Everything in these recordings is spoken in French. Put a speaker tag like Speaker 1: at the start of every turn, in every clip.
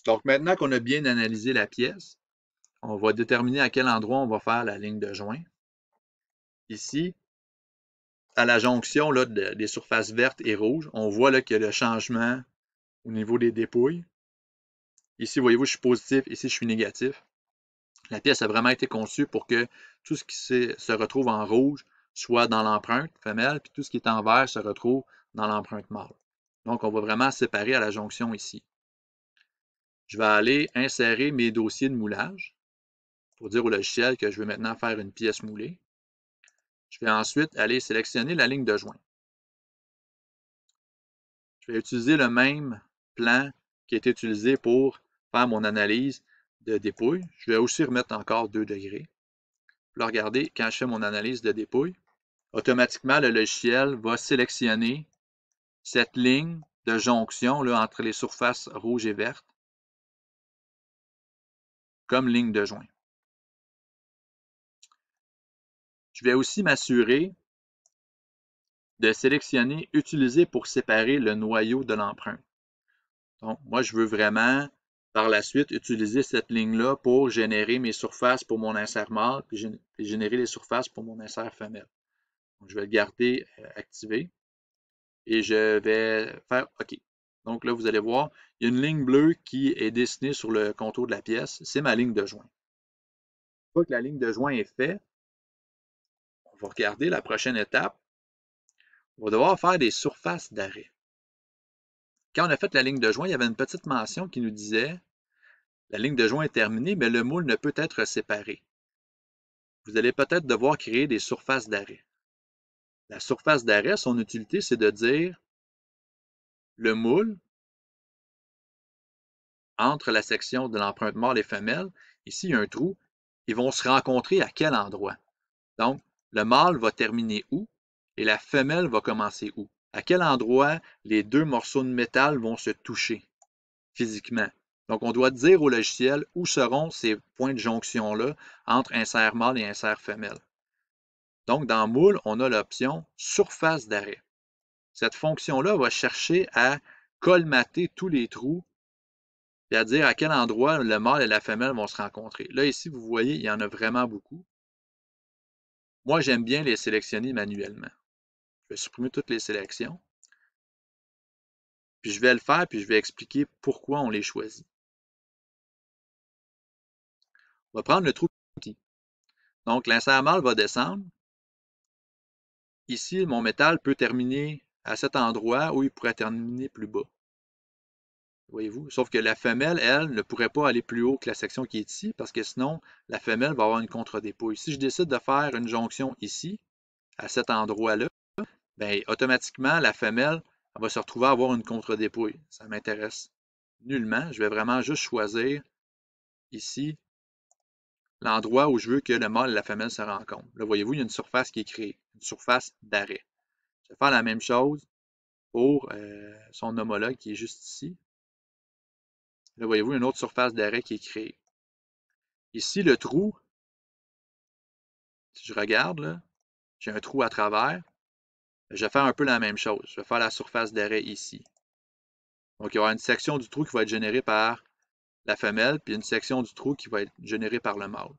Speaker 1: Donc maintenant qu'on a bien analysé la pièce, on va déterminer à quel endroit on va faire la ligne de joint. Ici, à la jonction là, des surfaces vertes et rouges, on voit là, qu'il y a le changement au niveau des dépouilles. Ici, voyez-vous, je suis positif, ici, je suis négatif. La pièce a vraiment été conçue pour que tout ce qui se retrouve en rouge soit dans l'empreinte femelle, puis tout ce qui est en vert se retrouve dans l'empreinte mâle. Donc, on va vraiment séparer à la jonction ici. Je vais aller insérer mes dossiers de moulage pour dire au logiciel que je veux maintenant faire une pièce moulée. Je vais ensuite aller sélectionner la ligne de joint. Je vais utiliser le même plan qui a été utilisé pour faire mon analyse de dépouille. Je vais aussi remettre encore 2 degrés. Là, regardez, quand je fais mon analyse de dépouille, automatiquement, le logiciel va sélectionner cette ligne de jonction là, entre les surfaces rouges et vertes comme ligne de joint. Je vais aussi m'assurer de sélectionner « Utiliser pour séparer le noyau de l'empreinte ». Donc, moi, je veux vraiment, par la suite, utiliser cette ligne-là pour générer mes surfaces pour mon insert mâle, puis générer les surfaces pour mon insert femelle. Donc, je vais le garder activé et je vais faire OK. Donc là, vous allez voir, il y a une ligne bleue qui est dessinée sur le contour de la pièce. C'est ma ligne de joint. Une fois que la ligne de joint est faite, on va regarder la prochaine étape. On va devoir faire des surfaces d'arrêt. Quand on a fait la ligne de joint, il y avait une petite mention qui nous disait la ligne de joint est terminée, mais le moule ne peut être séparé. Vous allez peut-être devoir créer des surfaces d'arrêt. La surface d'arrêt, son utilité, c'est de dire le moule entre la section de l'empreinte mâle et femelle. Ici, il y a un trou. Ils vont se rencontrer à quel endroit? Donc, le mâle va terminer où et la femelle va commencer où? À quel endroit les deux morceaux de métal vont se toucher physiquement? Donc, on doit dire au logiciel où seront ces points de jonction-là entre insert mâle et insert femelle. Donc, dans Moule, on a l'option surface d'arrêt. Cette fonction-là va chercher à colmater tous les trous et à dire à quel endroit le mâle et la femelle vont se rencontrer. Là, ici, vous voyez, il y en a vraiment beaucoup. Moi, j'aime bien les sélectionner manuellement. Je vais supprimer toutes les sélections. Puis je vais le faire, puis je vais expliquer pourquoi on les choisit. On va prendre le trou petit. Donc, l'insert mâle va descendre. Ici, mon métal peut terminer à cet endroit où il pourrait terminer plus bas. Voyez-vous? Sauf que la femelle, elle, ne pourrait pas aller plus haut que la section qui est ici, parce que sinon, la femelle va avoir une contre-dépouille. Si je décide de faire une jonction ici, à cet endroit-là, bien, automatiquement, la femelle elle va se retrouver à avoir une contre-dépouille. Ça m'intéresse nullement. Je vais vraiment juste choisir ici l'endroit où je veux que le mâle et la femelle se rencontrent. Là, voyez-vous, il y a une surface qui est créée, une surface d'arrêt. Je vais faire la même chose pour son homologue qui est juste ici. Là, voyez-vous, une autre surface d'arrêt qui est créée. Ici, le trou, si je regarde, j'ai un trou à travers. Je vais faire un peu la même chose. Je vais faire la surface d'arrêt ici. Donc, il y aura une section du trou qui va être générée par la femelle, puis une section du trou qui va être générée par le mâle.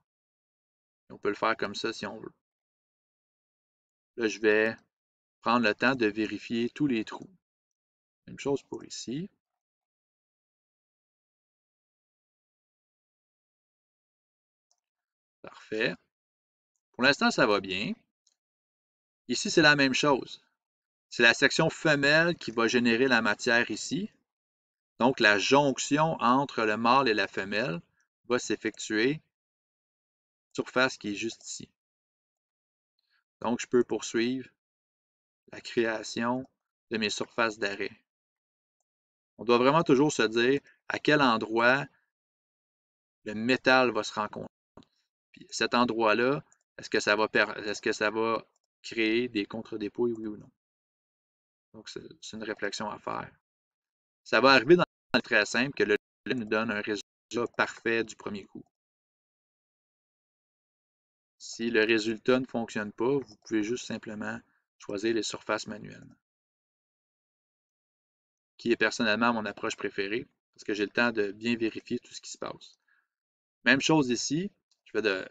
Speaker 1: On peut le faire comme ça si on veut. Là, je vais prendre le temps de vérifier tous les trous. Même chose pour ici. Parfait. Pour l'instant, ça va bien. Ici, c'est la même chose. C'est la section femelle qui va générer la matière ici. Donc, la jonction entre le mâle et la femelle va s'effectuer surface qui est juste ici. Donc, je peux poursuivre la création de mes surfaces d'arrêt. On doit vraiment toujours se dire à quel endroit le métal va se rencontrer. Puis cet endroit-là, est-ce que ça va créer des contre-dépouilles, oui ou non? Donc, c'est une réflexion à faire. Ça va arriver dans le très simple que le logiciel nous donne un résultat parfait du premier coup. Si le résultat ne fonctionne pas, vous pouvez juste simplement choisir les surfaces manuelles, qui est personnellement mon approche préférée. parce que j'ai le temps de bien vérifier tout ce qui se passe. Même chose ici, je vais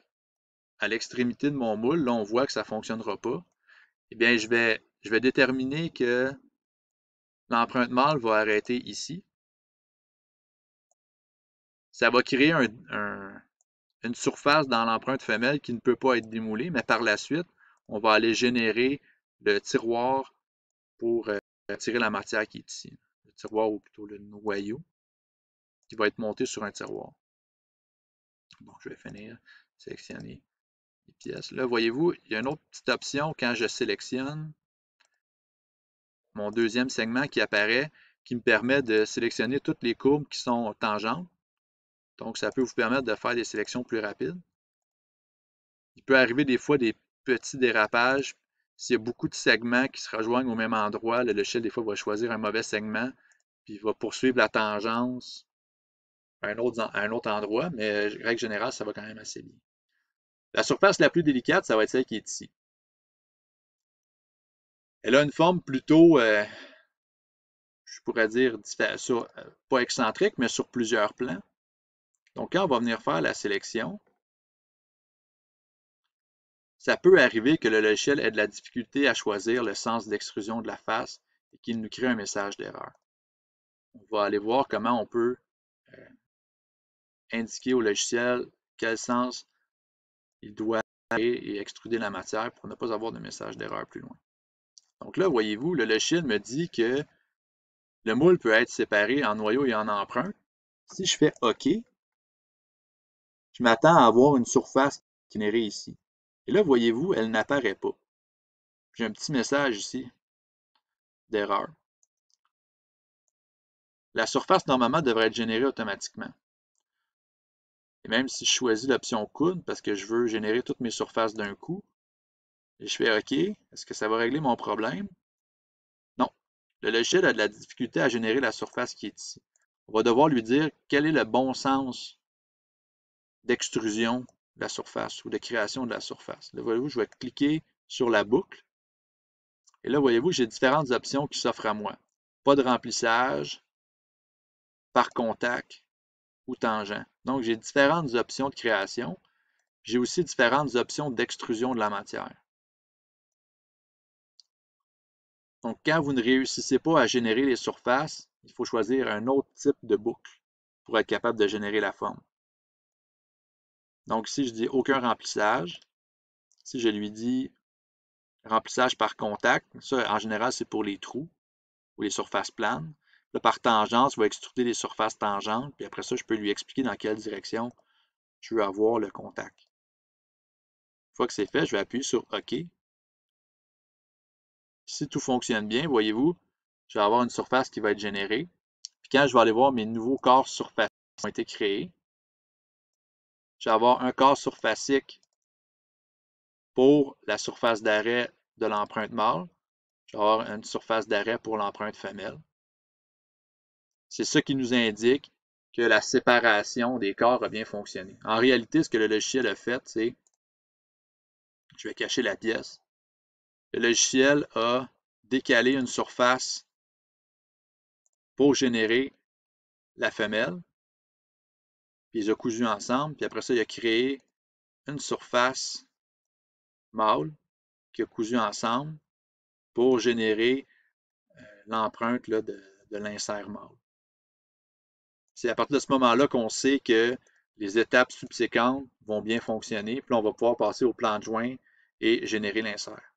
Speaker 1: à l'extrémité de mon moule, là on voit que ça ne fonctionnera pas. Eh bien, je vais déterminer que l'empreinte mâle va arrêter ici. Ça va créer une surface dans l'empreinte femelle qui ne peut pas être démoulée, mais par la suite, on va aller générer le tiroir pour tirer la matière qui est ici. Le tiroir ou plutôt le noyau qui va être monté sur un tiroir. Bon, je vais finir, sélectionner les pièces. Là, voyez-vous, il y a une autre petite option quand je sélectionne mon deuxième segment qui apparaît, qui me permet de sélectionner toutes les courbes qui sont tangentes. Donc, ça peut vous permettre de faire des sélections plus rapides. Il peut arriver des fois des petits dérapages. S'il y a beaucoup de segments qui se rejoignent au même endroit, le logiciel, des fois, va choisir un mauvais segment, puis il va poursuivre la tangence à un autre endroit, mais règle générale, ça va quand même assez bien. La surface la plus délicate, ça va être celle qui est ici. Elle a une forme plutôt, je pourrais dire, pas excentrique, mais sur plusieurs plans. Donc, quand on va venir faire la sélection, ça peut arriver que le logiciel ait de la difficulté à choisir le sens d'extrusion de la face et qu'il nous crée un message d'erreur. On va aller voir comment on peut indiquer au logiciel quel sens il doit et extruder la matière pour ne pas avoir de message d'erreur plus loin. Donc là, voyez-vous, le logiciel me dit que le moule peut être séparé en noyau et en empreinte. Si je fais OK, je m'attends à avoir une surface générée ici. Et là, voyez-vous, elle n'apparaît pas. J'ai un petit message ici d'erreur. La surface, normalement, devrait être générée automatiquement. Et même si je choisis l'option coude, parce que je veux générer toutes mes surfaces d'un coup, et je fais OK, est-ce que ça va régler mon problème? Non. Le logiciel a de la difficulté à générer la surface qui est ici. On va devoir lui dire quel est le bon sens d'extrusion de la surface ou de création de la surface. Là, voyez-vous, je vais cliquer sur la boucle. Et là, voyez-vous, j'ai différentes options qui s'offrent à moi. Pas de remplissage, par contact ou tangent. Donc, j'ai différentes options de création. J'ai aussi différentes options d'extrusion de la matière. Donc, quand vous ne réussissez pas à générer les surfaces, il faut choisir un autre type de boucle pour être capable de générer la forme. Donc, si je dis aucun remplissage, si je lui dis remplissage par contact, ça, en général, c'est pour les trous ou les surfaces planes. Là, par tangente, je vais extruder les surfaces tangentes, puis après ça, je peux lui expliquer dans quelle direction je veux avoir le contact. Une fois que c'est fait, je vais appuyer sur OK. Si tout fonctionne bien, voyez-vous, je vais avoir une surface qui va être générée. Puis quand je vais aller voir mes nouveaux corps surfaciques qui ont été créés, je vais avoir un corps surfacique pour la surface d'arrêt de l'empreinte mâle. Je vais avoir une surface d'arrêt pour l'empreinte femelle. C'est ça qui nous indique que la séparation des corps a bien fonctionné. En réalité, ce que le logiciel a fait, c'est, je vais cacher la pièce, le logiciel a décalé une surface pour générer la femelle, puis il les a cousus ensemble, puis après ça, il a créé une surface mâle qui a cousu ensemble pour générer l'empreinte de l'insert mâle. C'est à partir de ce moment-là qu'on sait que les étapes subséquentes vont bien fonctionner, puis on va pouvoir passer au plan de joint et générer l'insert.